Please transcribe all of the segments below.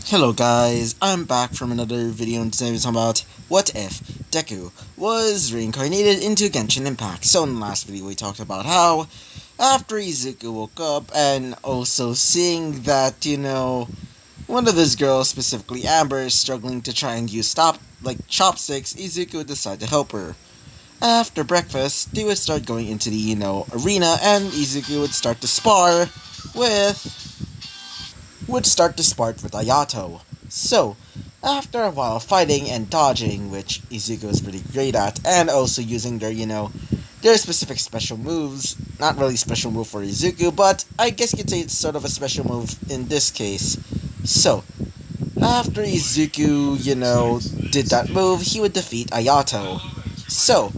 Hello guys, I'm back from another video and today we're talking about what if Deku was reincarnated into Genshin Impact. So in the last video we talked about how after Izuku woke up and also seeing that, one of his girls, specifically Amber, is struggling to try and use chopsticks, Izuku decided to help her. After breakfast, they would start going into the, arena and Izuku with would start to spar with Ayato. So, after a while fighting and dodging, which Izuku is pretty great at, and also using their specific special moves, not really special move for Izuku, but I guess you could say it's sort of a special move in this case. So, after Izuku, did that move, he would defeat Ayato. So,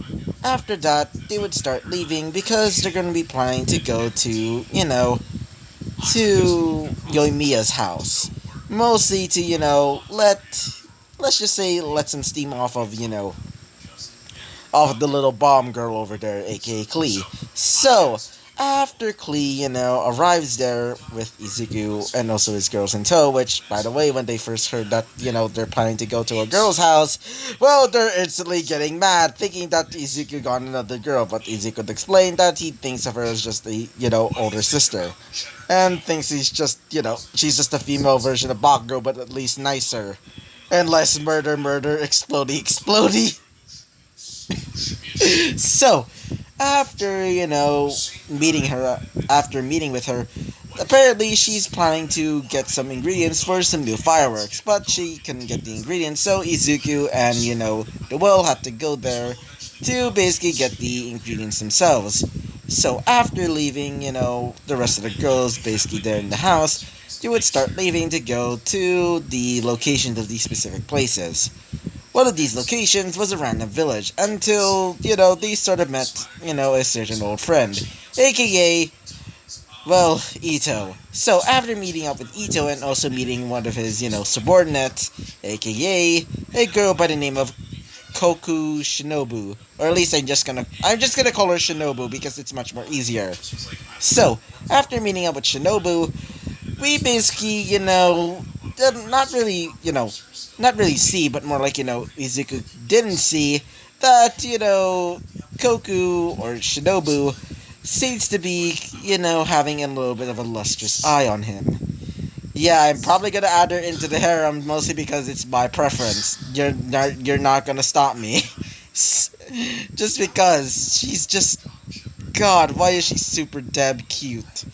after that, they would start leaving because they're going to be planning to go to Yoimiya's house. Mostly to, let's just say, let some steam off of the little bomb girl over there, aka Klee. So, after Klee, arrives there with Izuku and also his girls in tow, which, by the way, when they first heard that, they're planning to go to a girl's house, well, they're instantly getting mad, thinking that Izuku got another girl, but Izuku explained that he thinks of her as just a, older sister. And thinks she's just a female version of Bakugo, but at least nicer. And less murder, explodey, explodey. So, after, meeting with her, apparently she's planning to get some ingredients for some new fireworks, but she couldn't get the ingredients, so Izuku and, the Will had to go there to basically get the ingredients themselves. So after leaving, the rest of the girls basically there in the house, they would start leaving to go to the locations of these specific places. One of these locations was a random village until, they sort of met, a certain old friend, aka, well, Ito. So after meeting up with Ito and also meeting one of his, subordinates, aka a girl by the name of Koku Shinobu, or at least I'm just gonna call her Shinobu because it's much more easier. So after meeting up with Shinobu, we basically, not really see, but more like, Izuku didn't see that, Koku or Shinobu seems to be, having a little bit of a lustrous eye on him. Yeah, I'm probably gonna add her into the harem mostly because it's my preference. You're not gonna stop me. Just because she's just, God, why is she super damn cute?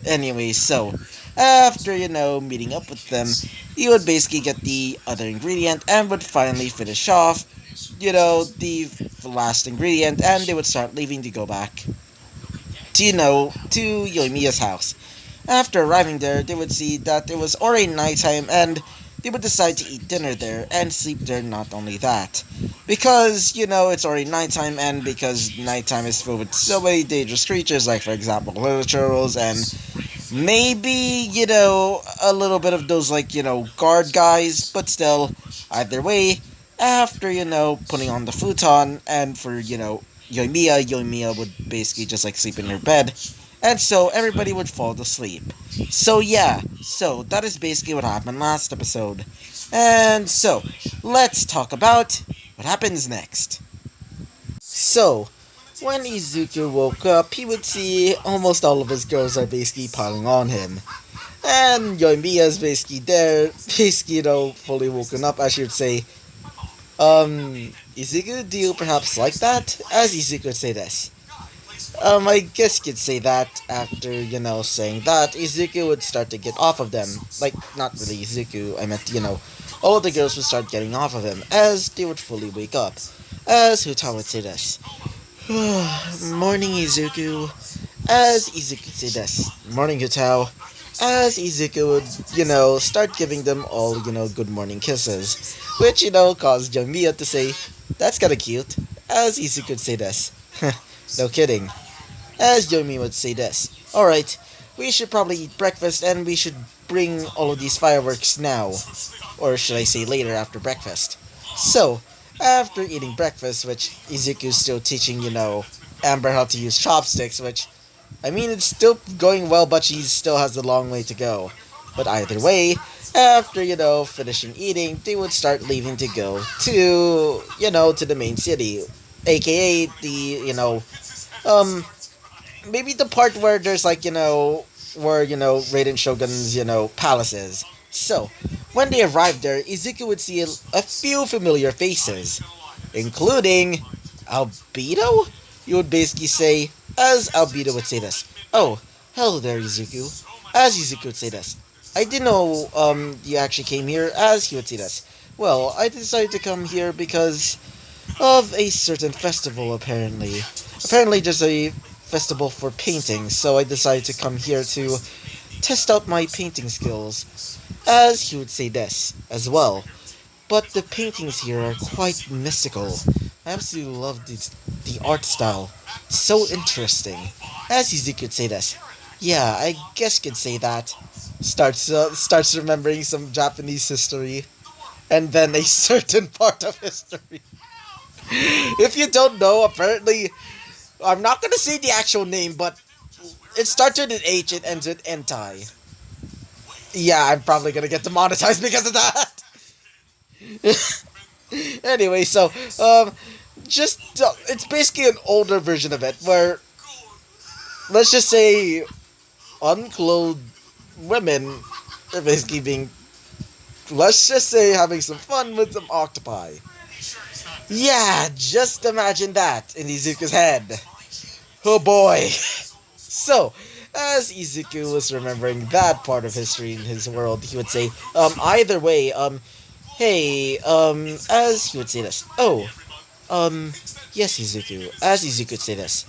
Anyway, so after meeting up with them, he would basically get the other ingredient and would finally finish off, the last ingredient, and they would start leaving to go back to to Yoimiya's house. After arriving there, they would see that it was already nighttime and they would decide to eat dinner there and sleep there. Not only that, because, it's already nighttime and because nighttime is filled with so many dangerous creatures, like, for example, little turtles and maybe, a little bit of those, guard guys, but still, either way, after, putting on the futon and for, Yoimiya would basically just, sleep in her bed. And so everybody would fall asleep. So yeah, so that is basically what happened last episode. And so, let's talk about what happens next. So, when Izuku woke up, he would see almost all of his girls are basically piling on him. And Yoimiya is basically there, basically, fully woken up, I should say. Izuku, do you perhaps like that? As Izuku would say this. I guess you could say that after, saying that, Izuku would start to get off of them. Like, not really Izuku, I meant, all of the girls would start getting off of him, as they would fully wake up. As Hutao would say this. Morning, Izuku. As Izuku would say this. Morning, Hutao. As Izuku would, start giving them all, good morning kisses. Which, caused Yoimiya to say, that's kinda cute. As Izuku would say this. No kidding. As Yomi would say this. Alright, we should probably eat breakfast and we should bring all of these fireworks now. Or should I say later after breakfast. So, after eating breakfast, which Izuku's still teaching, Amber how to use chopsticks, which, I mean, it's still going well, but she still has a long way to go. But either way, After, finishing eating, they would start leaving to go to, to the main city, aka the, um, maybe the part where there's like, where, Raiden Shogun's, palaces. So, when they arrived there, Izuku would see a few familiar faces, including Albedo? You would basically say, as Albedo would say this, "Oh, hello there, Izuku." As Izuku would say this, "I didn't know, you actually came here," as he would say this. "Well, I decided to come here because of a certain festival, apparently. Apparently, there's a festival for painting, so I decided to come here to test out my painting skills," as he would say this as well. "But the paintings here are quite mystical. I absolutely love the art style. It's so interesting." As Yuzu could say this. "Yeah, I guess you could say that." Starts remembering some Japanese history, and then a certain part of history. If you don't know, apparently, I'm not gonna say the actual name, but it starts with an H, it ends with Entai. Yeah, I'm probably gonna get demonetized because of that. Anyway, so just it's basically an older version of it where, let's just say, unclothed women are basically being, let's just say, having some fun with some octopi. Yeah, just imagine that in Izuku's head. Oh boy. So, as Izuku was remembering that part of history in his world, he would say, either way, hey, as he would say this. "Oh, yes, Izuku." As Izuku would say this.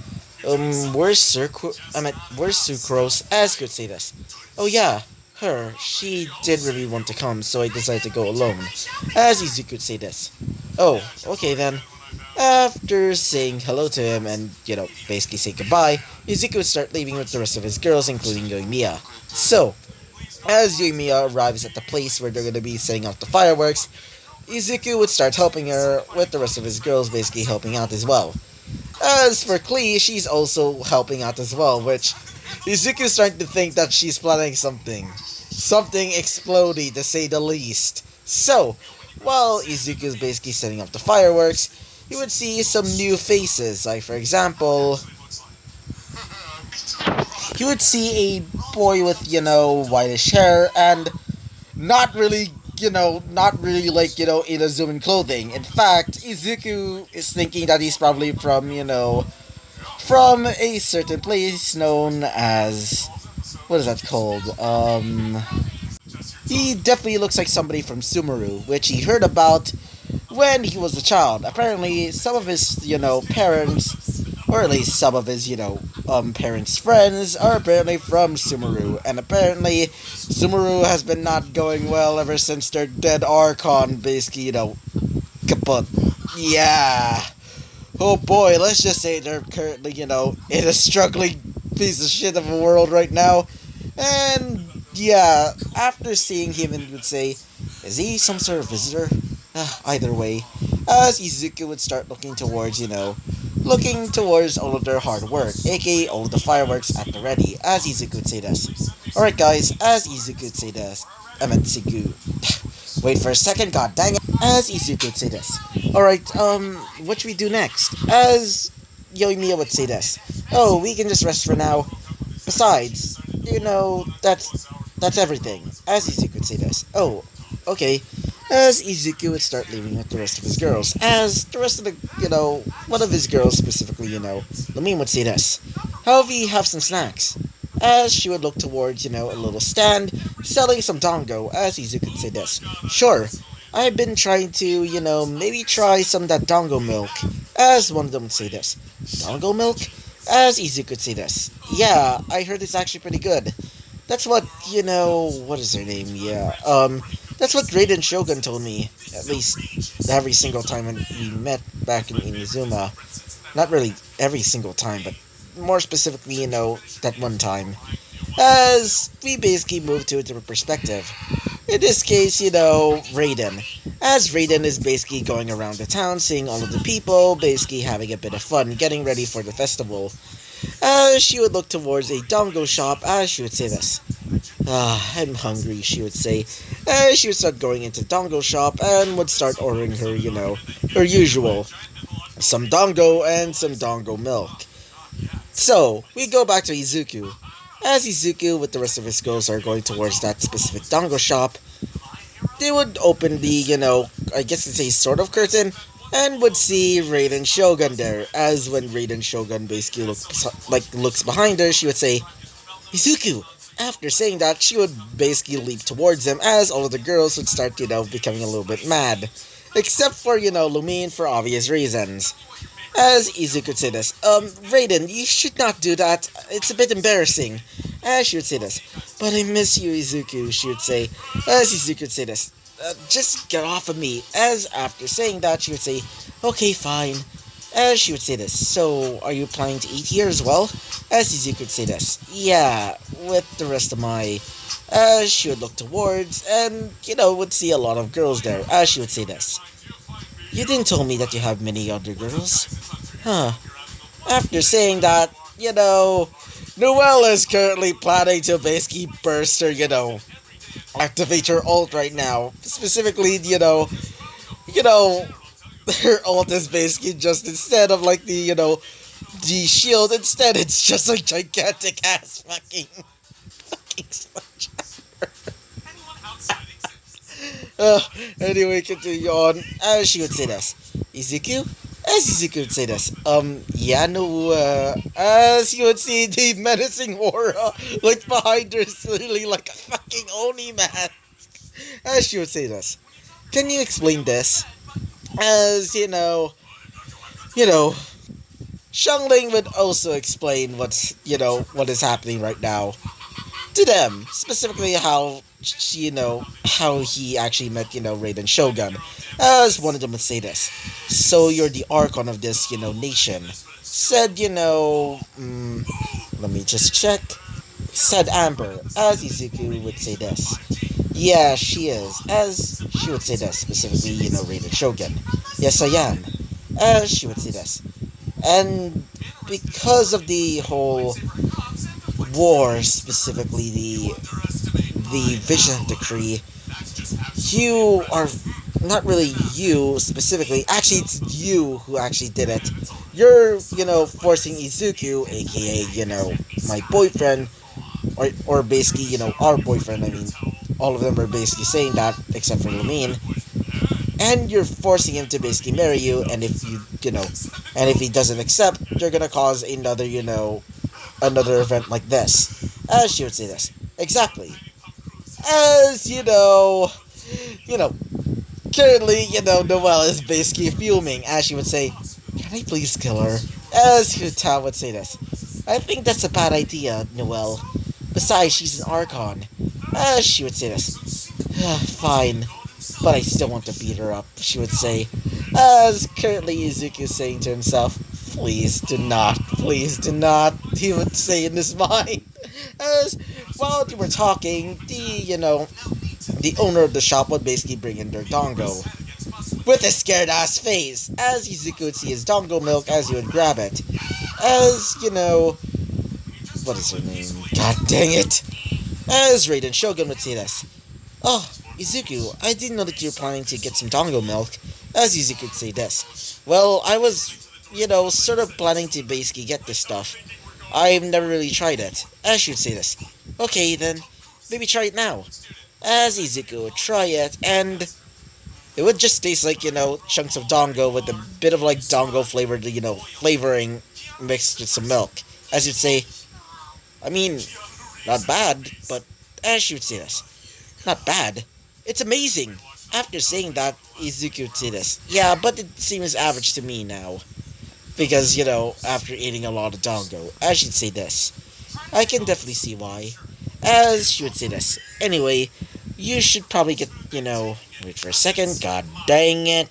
Where's Sucrose?" As he would say this. "Oh yeah, her. She did really want to come, so I decided to go alone." As Izuku would say this. "Oh, okay then." After saying hello to him and, basically say goodbye, Izuku would start leaving with the rest of his girls, including Yoimiya. So, as Yoimiya arrives at the place where they're going to be setting off the fireworks, Izuku would start helping her with the rest of his girls, basically helping out as well. As for Klee, she's also helping out as well, which Izuku's starting to think that she's planning something. Something explodey, to say the least. So, while Izuku's basically setting off the fireworks, you would see some new faces, like for example, you would see a boy with, whitish hair and not really, not really like, Inazuman clothing. In fact, Izuku is thinking that he's probably from, from a certain place known as, what is that called? He definitely looks like somebody from Sumeru, which he heard about when he was a child. Apparently, some of his, parents, or at least some of his, parents' friends are apparently from Sumeru, and apparently Sumeru has been not going well ever since their dead Archon basically, kaput. Yeah. Oh boy, let's just say they're currently, in a struggling piece of shit of a world right now. And yeah, after seeing him, it would say, "Is he some sort of visitor?" Either way, as Izuku would start looking towards, all of their hard work, aka all of the fireworks at the ready, as Izuku would say this. Alright guys, as Izuku would say this, I meant Sigu. Wait for a second, god dang it. As Izuku would say this. Alright, what should we do next? As Yoimiya would say this. "Oh, we can just rest for now. Besides, that's everything." As Izuku would say this. "Oh, okay." As Izuku would start leaving with the rest of his girls, as the rest of the, one of his girls specifically, Lamine would say this. "How we have some snacks?" As she would look towards, a little stand selling some dango, as Izuku would say this. "Sure, I've been trying to, maybe try some of that dango milk," as one of them would say this. "Dango milk?" As Izuku would say this. "Yeah, I heard it's actually pretty good. That's what, what is her name? Yeah, that's what Raiden Shogun told me, at least every single time when we met back in Inazuma. Not really every single time, but more specifically, that one time." As we basically move to a different perspective. In this case, Raiden. As Raiden is basically going around the town, seeing all of the people, basically having a bit of fun, getting ready for the festival. As she would look towards a dango shop, as she would say this. Ah, I'm hungry, she would say. She would start going into the dongo shop and would start ordering her, her usual. Some dongo and some dongo milk. So, we go back to Izuku. As Izuku with the rest of his girls are going towards that specific dongo shop, they would open the, I guess you'd say sort of curtain, and would see Raiden Shogun there. As when Raiden Shogun basically looks behind her, she would say, Izuku! After saying that, she would basically leap towards him as all of the girls would start, becoming a little bit mad. Except for, Lumine for obvious reasons. As Izuku would say this, Raiden, you should not do that. It's a bit embarrassing. As she would say this, but I miss you, Izuku, she would say. As Izuku would say this, just get off of me. As after saying that, she would say, okay, fine. As she would say this, so are you planning to eat here as well? As Izuku would say this, yeah, with the rest of my... As she would look towards, and, would see a lot of girls there. As she would say this, you didn't tell me that you have many other girls. Huh. After saying that, Noelle is currently planning to basically burst her, activate her ult right now. Specifically, her ult is basically just instead of like the shield, instead it's just a gigantic ass fucking sledgehammer. Anyway, continue on. As she would say this, Izuku? As Izuku would say this, yeah, no, as you would see the menacing aura, like behind her is literally like a fucking Oni man. As she would say this, can you explain this? As, you know, Xiangling would also explain what is happening right now to them, specifically how how he actually met Raiden Shogun. As one of them would say this, so you're the Archon of this nation. Said let me just check. Said Amber. As Izuku would say this, yeah, she is. As she would say this, specifically Raiden Shogun. Yes, I am. As she would say this, and because of the whole war, specifically the Vision Decree, you are not really you specifically. Actually, it's you who actually did it. You're forcing Izuku, aka my boyfriend, or basically our boyfriend. I mean, all of them are basically saying that except for Lumine. And you're forcing him to basically marry you, and if and if he doesn't accept, you're gonna cause another event like this. As she would say this. Exactly. As currently, Noelle is basically fuming, as she would say, can I please kill her? As Huta would say this. I think that's a bad idea, Noelle. Besides, she's an Archon. As she would say this. Fine. But I still want to beat her up, she would say. As currently Izuku is saying to himself, please do not, he would say in his mind. As while they were talking, the owner of the shop would basically bring in their dongo. With a scared ass face, as Izuku would see his dongo milk as he would grab it. As, what is her name? God dang it! As Raiden Shogun would say this. Oh, Izuku, I didn't know that you were planning to get some dongo milk. As Izuku would say this. Well, I was, sort of planning to basically get this stuff. I've never really tried it. As she would say this. Okay, then, maybe try it now. As Izuku would try it, and it would just taste like, chunks of dongo with a bit of, dongo flavored, flavoring mixed with some milk. As you'd say, I mean, not bad, but as she would say this. Not bad. It's amazing. After saying that, Izuku would say this. Yeah, but it seems average to me now. Because, after eating a lot of dongo, as she'd say this. I can definitely see why. As she would say this. Anyway, you should probably get, wait for a second. God dang it.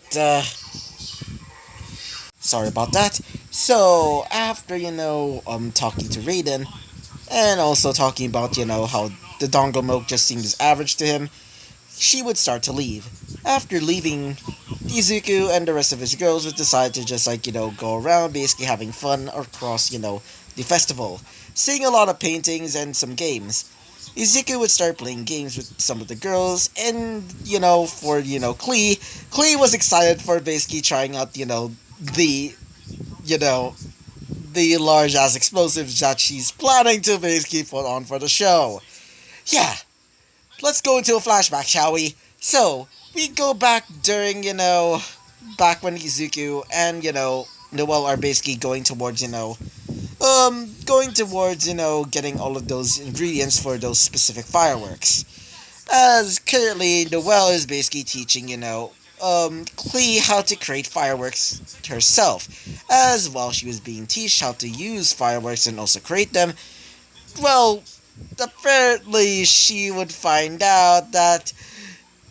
Sorry about that. So, after, talking to Raiden, and also talking about, how the dongo milk just seems average to him, she would start to leave. After leaving, Izuku and the rest of his girls would decide to just, go around basically having fun across, the festival, seeing a lot of paintings and some games. Izuku would start playing games with some of the girls, and, for, Klee was excited for basically trying out, the, you know, the large ass explosives that she's planning to basically put on for the show. Yeah, let's go into a flashback, shall we? So, we go back during, back when Izuku and, Noel are basically going towards, getting all of those ingredients for those specific fireworks. As currently, Noelle is basically teaching, Klee how to create fireworks herself. As while she was being taught how to use fireworks and also create them, well, apparently she would find out that,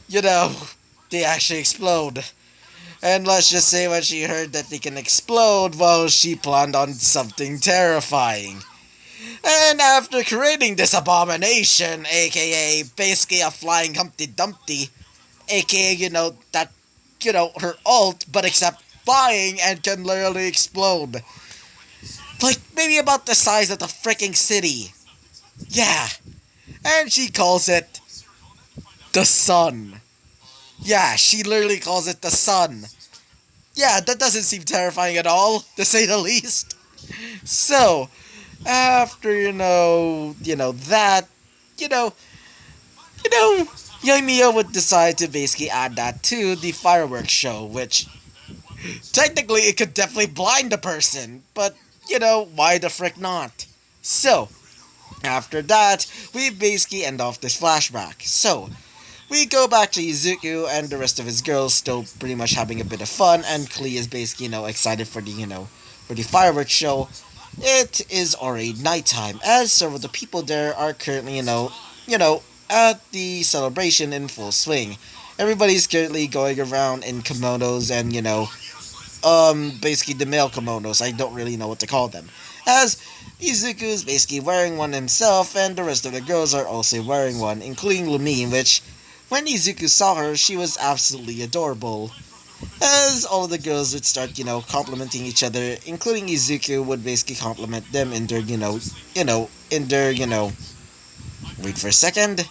you know, they actually explode. And let's just say when she heard that they can explode, well, she planned on something terrifying. And after creating this abomination, aka basically a flying Humpty Dumpty, aka, her ult, but except flying and can literally explode. Like, maybe about the size of the freaking city. Yeah. And she calls it the sun. Yeah, she literally calls it the sun. Yeah, that doesn't seem terrifying at all, to say the least. So, after, that, you know, Yoimiya would decide to basically add that to the fireworks show, which, technically, it could definitely blind a person, but, why the frick not? So, after that, we basically end off this flashback. So, we go back to Izuku and the rest of his girls still pretty much having a bit of fun, and Klee is basically, excited for the fireworks show. It is already nighttime, as several of the people there are currently, at the celebration in full swing. Everybody's currently going around in kimonos and, basically the male kimonos. I don't really know what to call them. As Izuku's basically wearing one himself, and the rest of the girls are also wearing one, including Lumine, which, when Izuku saw her, she was absolutely adorable. As all of the girls would start, complimenting each other, including Izuku would basically compliment them in their, wait for a second,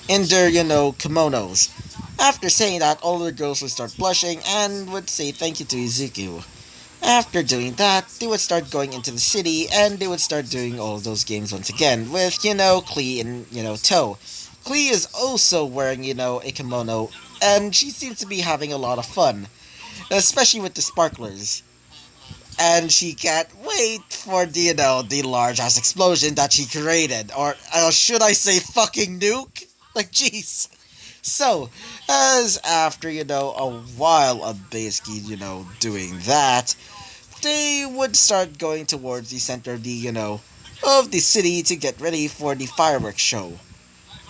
in their, kimonos. After saying that, all of the girls would start blushing and would say thank you to Izuku. After doing that, they would start going into the city and they would start doing all of those games once again with, Klee and, Toe. Klee is also wearing, a kimono, and she seems to be having a lot of fun, especially with the sparklers. And she can't wait for the, the large-ass explosion that she created, or should I say fucking nuke? Like, jeez. So, as after, a while of basically, doing that, they would start going towards the center of the, of the city to get ready for the fireworks show.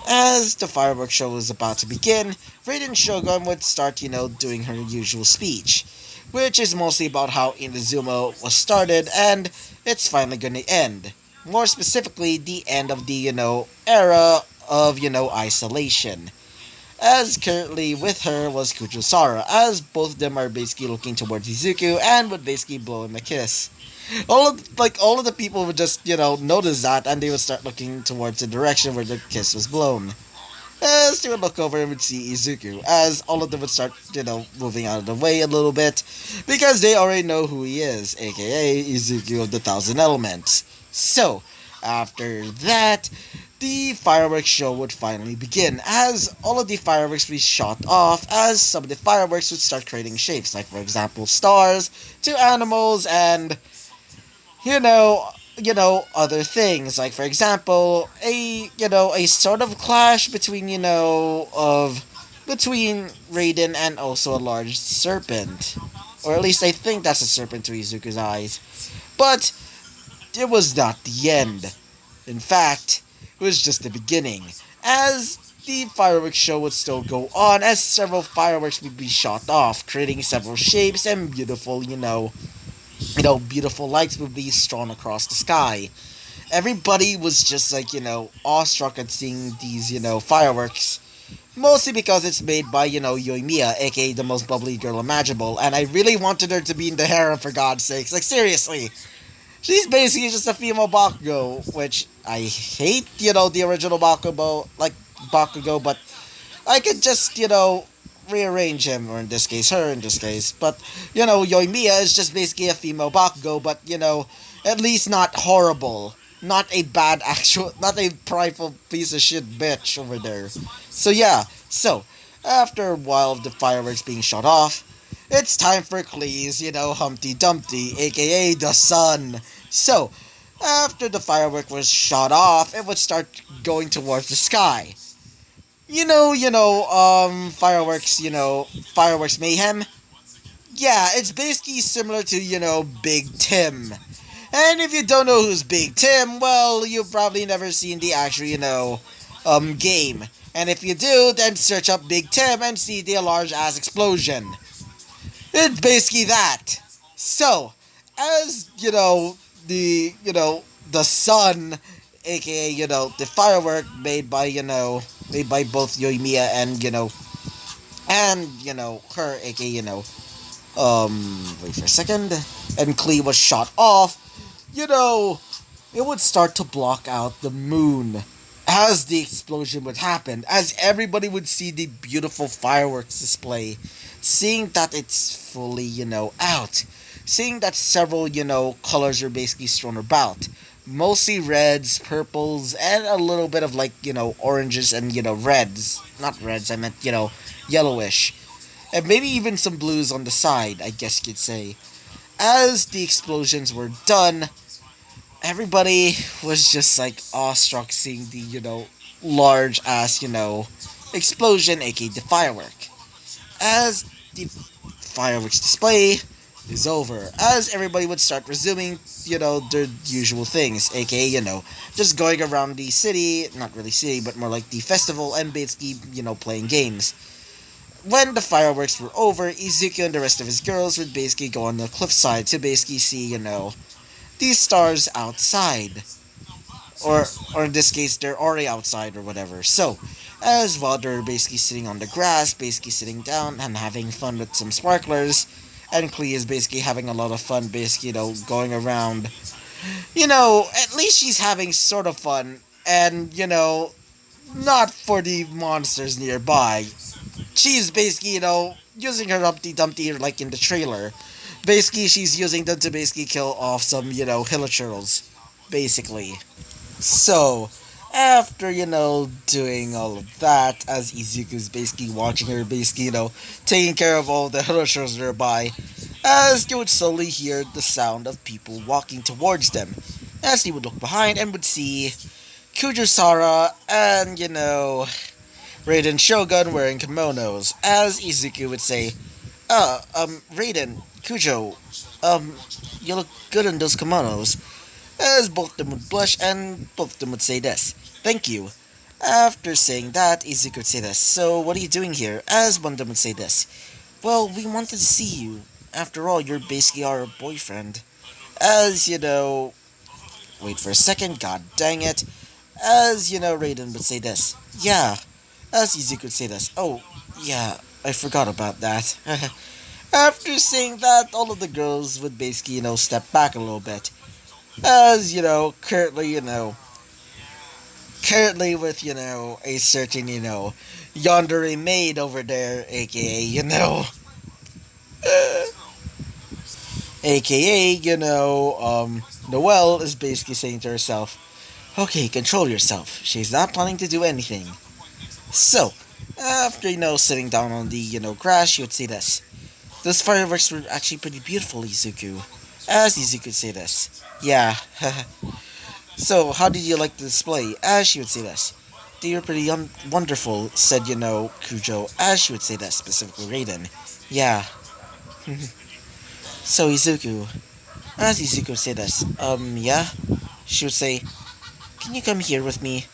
As the fireworks show was about to begin, Raiden Shogun would start, doing her usual speech, which is mostly about how Inazuma was started and it's finally going to end. More specifically, the end of the, era of, isolation. As currently with her was Kuchosara, as both of them are basically looking towards Izuku and would basically blow him a kiss. All of the people would just, notice that and they would start looking towards the direction where the kiss was blown. As they would look over and would see Izuku, as all of them would start, moving out of the way a little bit, because they already know who he is, aka Izuku of the Thousand Elements. So, after that, the fireworks show would finally begin, as all of the fireworks would be shot off, as some of the fireworks would start creating shapes, like for example stars, to animals, and, other things, like for example, a sort of clash between, between Raiden and also a large serpent. Or at least I think that's a serpent to Izuku's eyes. But, it was not the end. In fact, it was just the beginning, as the fireworks show would still go on, as several fireworks would be shot off, creating several shapes and beautiful, beautiful lights would be strewn across the sky. Everybody was just like, awestruck at seeing these, fireworks. Mostly because it's made by, Yoimiya, aka the most bubbly girl imaginable, and I really wanted her to be in the harem for God's sakes. Like, seriously. She's basically just a female Bakugo, which I hate, the original Bakugo, Bakugo, but I could just, rearrange him, or in this case, her in this case. But, Yoimiya is just basically a female Bakugo, but, at least not horrible. Not a bad actual, not a prideful piece of shit bitch over there. So yeah, after a while of the fireworks being shot off, it's time for Klee's, Humpty Dumpty, aka the sun. So, after the firework was shot off, it would start going towards the sky. Fireworks mayhem. Yeah, it's basically similar to, Big Tim. And if you don't know who's Big Tim, well, you've probably never seen the actual, game. And if you do, then search up Big Tim and see the large ass explosion. It's basically that. So, as, the sun, aka, the firework made by both Yoimiya and, her, aka, wait for a second, and Klee was shot off, it would start to block out the moon as the explosion would happen, as everybody would see the beautiful fireworks display, seeing that it's fully, out, seeing that several, colors are basically strewn about, mostly reds, purples, and a little bit of oranges and, reds, not reds, I meant, yellowish, and maybe even some blues on the side, I guess you'd say. As the explosions were done, everybody was just awestruck seeing the, large ass, explosion, aka the firework. As the fireworks display is over, as everybody would start resuming, their usual things, aka, just going around the city, not really city, but more like the festival, and basically, playing games. When the fireworks were over, Izuku and the rest of his girls would basically go on the cliffside to basically see, these stars outside. Or in this case, they're already outside or whatever. So, as while they're basically sitting on the grass, basically sitting down and having fun with some sparklers, and Klee is basically having a lot of fun, basically, going around. At least she's having sort of fun, and, not for the monsters nearby. She's basically, using her Humpty Dumpty like in the trailer. Basically, she's using them to basically kill off some, hilichurls, basically. So, after, doing all of that, as Izuku's basically watching her, basically, taking care of all the hilichurls nearby, as they would slowly hear the sound of people walking towards them, as he would look behind and would see Kujusara and, Raiden Shogun wearing kimonos, as Izuku would say, Raiden, Kujo, you look good in those kimonos, as both of them would blush and both of them would say this, thank you. After saying that, Izuku would say this, so what are you doing here, as one of them would say this, well, we wanted to see you, after all, you're basically our boyfriend, as, wait for a second, god dang it, as, Raiden would say this, yeah, as Izuku would say this, oh, yeah, I forgot about that. After saying that, all of the girls would basically, step back a little bit. As, currently with, a certain, yandere maid over there, aka, aka, Noelle is basically saying to herself, okay, control yourself. She's not planning to do anything. So, after, sitting down on the, grass, she would say this. Those fireworks were actually pretty beautiful, Izuku. As Izuku would say this. Yeah, so, how did you like the display? As she would say this. They were pretty wonderful, said, Kujo. As she would say that, specifically Raiden. Yeah. So, Izuku. As Izuku would say this. Yeah? She would say, can you come here with me?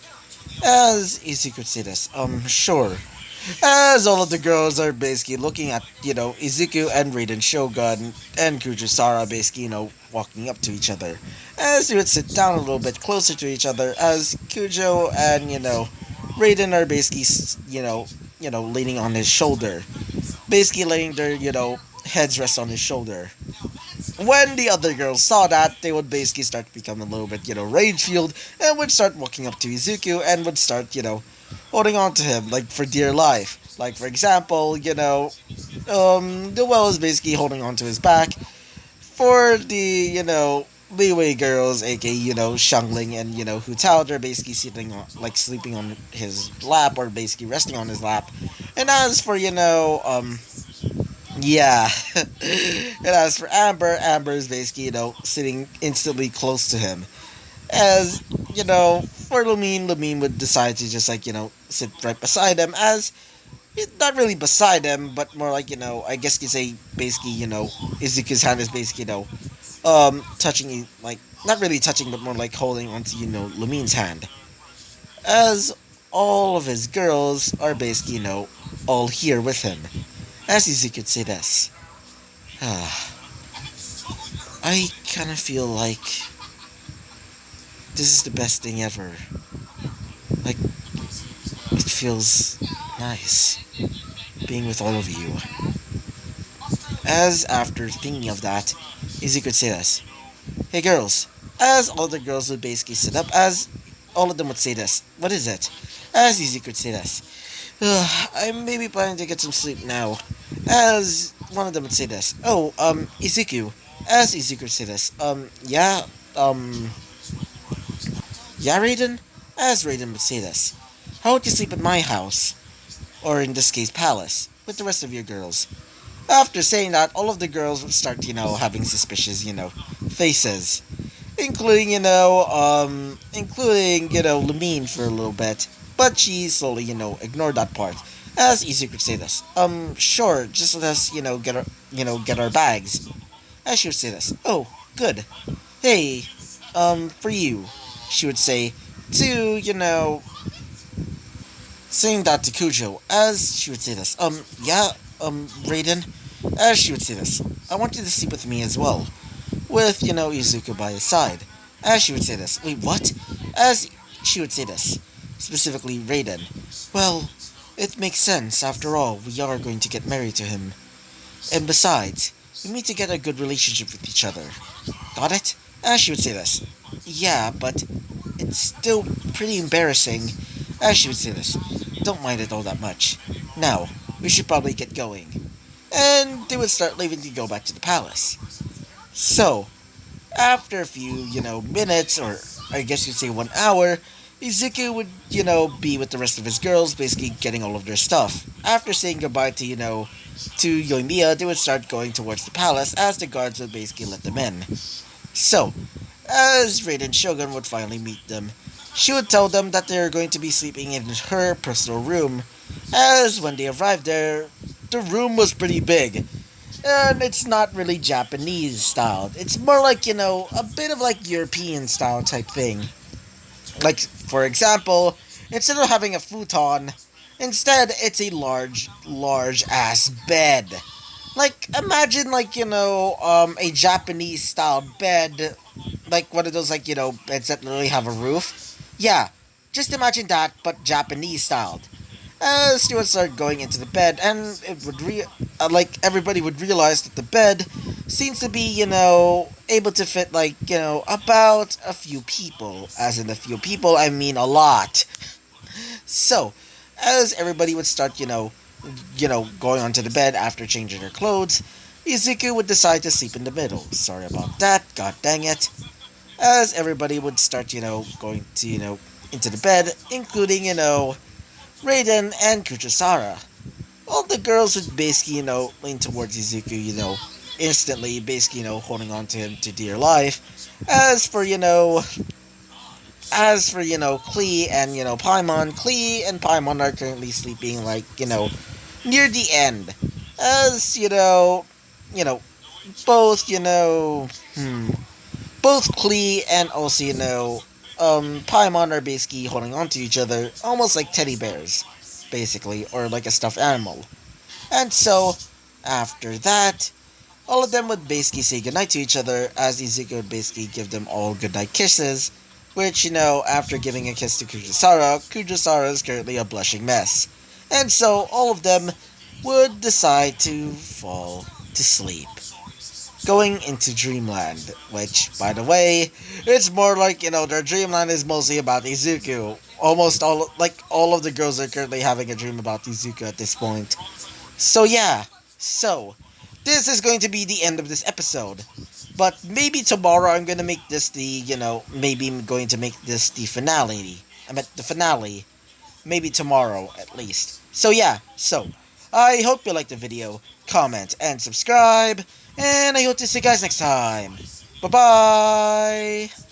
As Izuku would say this. Sure. As all of the girls are basically looking at, Izuku and Raiden Shogun and Kujusara basically, walking up to each other. As they would sit down a little bit closer to each other, as Kujo and, Raiden are basically, leaning on his shoulder. Basically letting their, heads rest on his shoulder. When the other girls saw that, they would basically start to become a little bit, rage-fueled, and would start walking up to Izuku and would start, holding on to him, like, for dear life. Like, for example, Noelle is basically holding onto his back for the, Leeway girls, aka, Shangling and, Hu Tao. They're basically sitting on, like, sleeping on his lap or basically resting on his lap. And as for, yeah. And as for Amber, Amber is basically, sitting instantly close to him. As, for Lumine would decide to just, like, sit right beside him as not really beside him, but more like, I guess you say basically, Izuku's hand is basically, touching, like, not really touching, but more like holding onto, Lumine's hand. As all of his girls are basically, all here with him. As Izuku could say this. I kind of feel like this is the best thing ever. Like, it feels nice being with all of you. As after thinking of that, Izzy could say this. Hey girls. As all the girls would basically sit up, as all of them would say this. What is it? As Izzy could say this. I'm maybe planning to get some sleep now. As one of them would say this. Oh, Izuku. As Izuku would say this. Yeah, yeah, Raiden? As Raiden would say this. How would you sleep at my house? Or in this case, palace, with the rest of your girls? After saying that, all of the girls would start, having suspicious, faces. Including, Lumine for a little bit. But she slowly, ignored that part. As Izuku would say this. Sure, just let us, get our bags. As she would say this. Oh, good. Hey, for you, she would say, to, saying that to Kujo, as she would say this. Yeah, Raiden, as she would say this. I want you to sleep with me as well. With, Izuku by his side. As she would say this. Wait, what? As she would say this. Specifically, Raiden. Well, it makes sense. After all, we are going to get married to him. And besides, we need to get a good relationship with each other. Got it? As she would say this. Yeah, but it's still pretty embarrassing. As she would say this. Don't mind it all that much. Now, we should probably get going. And they would start leaving to go back to the palace. So, after a few, minutes, or I guess you'd say 1 hour, Izuku would, be with the rest of his girls, basically getting all of their stuff. After saying goodbye to, to Yoimiya, they would start going towards the palace as the guards would basically let them in. So, as Raiden Shogun would finally meet them, she would tell them that they are going to be sleeping in her personal room, as when they arrived there, the room was pretty big. And it's not really Japanese styled. It's more like, a bit of like European style type thing. Like, for example, instead of having a futon, instead it's a large ass bed. Like, imagine like, a Japanese style bed, like one of those like, beds that literally have a roof. Yeah, just imagine that, but Japanese styled. As you would start going into the bed, and it would like everybody would realize that the bed seems to be, able to fit like, about a few people. As in a few people, I mean a lot. So, as everybody would start, going onto the bed after changing their clothes, Izuku would decide to sleep in the middle. Sorry about that, god dang it. As everybody would start, going to, into the bed, including, Raiden and Kuchisara. All the girls would basically, lean towards Izuku, instantly, basically, holding on to him to dear life. Klee and, Paimon, Klee and Paimon are currently sleeping, like, near the end. As, both, both Klee and also, Paimon are basically holding on to each other, almost like teddy bears, basically, or like a stuffed animal. And so, after that, all of them would basically say goodnight to each other, as Izuku would basically give them all goodnight kisses, which, after giving a kiss to Kujisara is currently a blushing mess. And so, all of them would decide to fall to sleep. going into Dreamland, which, by the way, it's more like, their Dreamland is mostly about Izuku. Almost all of the girls are currently having a dream about Izuku at this point. So yeah, so, this is going to be the end of this episode. But maybe tomorrow I'm gonna make this maybe I'm going to make this the finale. The finale. Maybe tomorrow, at least. So yeah, I hope you liked the video, comment, and subscribe, and I hope to see you guys next time. Bye-bye!